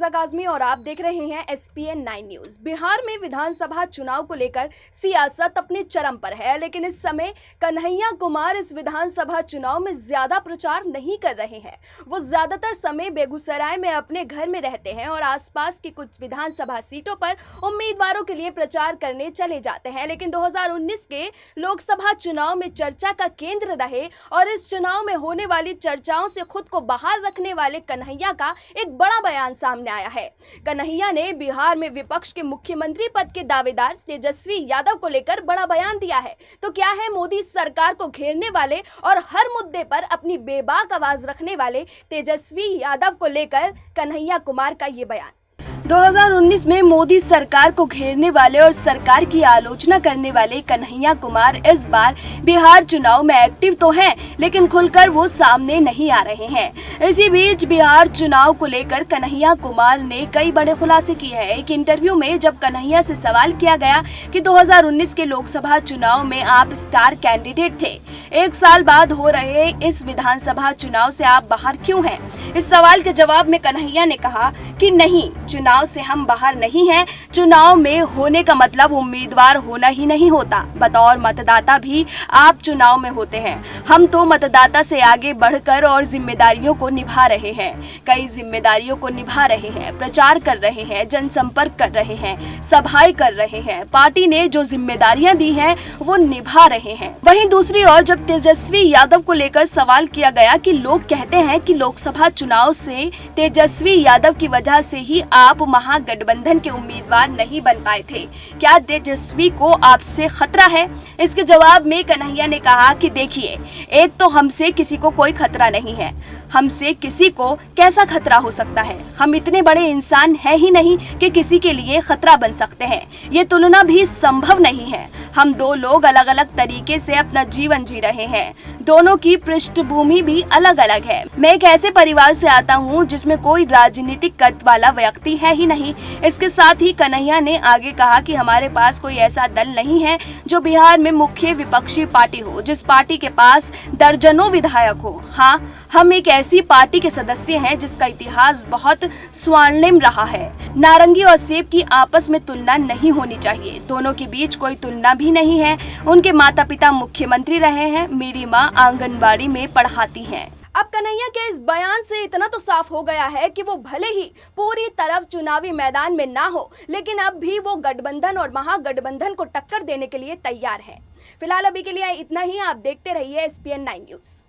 फिजा काज़मी और आप देख रहे हैं SPN 9 न्यूज। बिहार में विधानसभा चुनाव को लेकर सियासत अपने चरम पर है, लेकिन इस समय कन्हैया कुमार इस विधानसभा चुनाव में ज्यादा प्रचार नहीं कर रहे हैं। वो ज्यादातर समय बेगूसराय में अपने घर में रहते हैं और आसपास की कुछ विधानसभा सीटों पर उम्मीदवारों के लिए प्रचार करने चले जाते हैं। लेकिन 2019 के लोकसभा चुनाव में चर्चा का केंद्र रहे और इस चुनाव में होने वाली चर्चाओं से खुद को बाहर रखने वाले कन्हैया का एक बड़ा बयान सामने आया है। कन्हैया ने बिहार में विपक्ष के मुख्यमंत्री पद के दावेदार तेजस्वी यादव को लेकर बड़ा बयान दिया है। तो क्या है मोदी सरकार को घेरने वाले और हर मुद्दे पर अपनी बेबाक आवाज रखने वाले तेजस्वी यादव को लेकर कन्हैया कुमार का ये बयान। 2019 में मोदी सरकार को घेरने वाले और सरकार की आलोचना करने वाले कन्हैया कुमार इस बार बिहार चुनाव में एक्टिव तो हैं, लेकिन खुलकर वो सामने नहीं आ रहे हैं। इसी बीच बिहार चुनाव को लेकर कन्हैया कुमार ने कई बड़े खुलासे किए हैं। एक इंटरव्यू में जब कन्हैया से सवाल किया गया कि 2019 के लोकसभा चुनाव में आप स्टार कैंडिडेट थे, 1 साल बाद हो रहे इस विधानसभा चुनाव से आप बाहर क्यों हैं? इस सवाल के जवाब में कन्हैया ने कहा कि नहीं, चुनाव से हम बाहर नहीं हैं। चुनाव में होने का मतलब उम्मीदवार होना ही नहीं होता। बतौर मतदाता भी आप चुनाव में होते हैं। हम तो मतदाता से आगे बढ़कर और जिम्मेदारियों को निभा रहे हैं। कई जिम्मेदारियों को निभा रहे हैं, प्रचार कर रहे हैं, जनसंपर्क कर रहे हैं, सभाएं कर रहे हैं। पार्टी ने जो जिम्मेदारियां दी हैं वो निभा रहे हैं। वहीं दूसरी ओर जब तेजस्वी यादव को लेकर सवाल किया गया कि लोग कहते हैं कि लोकसभा चुनाव से तेजस्वी यादव की वजह से ही आप महागठबंधन के उम्मीदवार नहीं बन पाए थे, क्या तेजस्वी को आपसे खतरा है? इसके जवाब में कन्हैया ने कहा कि देखिए, एक तो हमसे किसी को कोई खतरा नहीं है। हमसे किसी को कैसा खतरा हो सकता है? हम इतने बड़े इंसान हैं ही नहीं कि किसी के लिए खतरा बन सकते हैं। ये तुलना भी संभव नहीं है। हम दो लोग अलग अलग तरीके से अपना जीवन जी रहे हैं। दोनों की पृष्ठभूमि भी अलग अलग है। मैं एक ऐसे परिवार से आता हूँ जिसमें कोई राजनीतिक कद वाला व्यक्ति है ही नहीं। इसके साथ ही कन्हैया ने आगे कहा कि हमारे पास कोई ऐसा दल नहीं है जो बिहार में मुख्य विपक्षी पार्टी हो, जिस पार्टी के पास दर्जनों विधायक हो। हाँ, हम एक ऐसी पार्टी के सदस्य हैं जिसका इतिहास बहुत स्वर्णिम रहा है। नारंगी और सेब की आपस में तुलना नहीं होनी चाहिए। दोनों के बीच कोई तुलना भी नहीं है। उनके माता पिता मुख्यमंत्री रहे हैं, मेरी माँ आंगनबाड़ी में पढ़ाती हैं। अब कन्हैया के इस बयान से इतना तो साफ हो गया है कि वो भले ही पूरी तरफ चुनावी मैदान में ना हो, लेकिन अब भी वो गठबंधन और महागठबंधन को टक्कर देने के लिए तैयार है। फिलहाल अभी के लिए इतना ही। आप देखते रहिए SPN 9 न्यूज।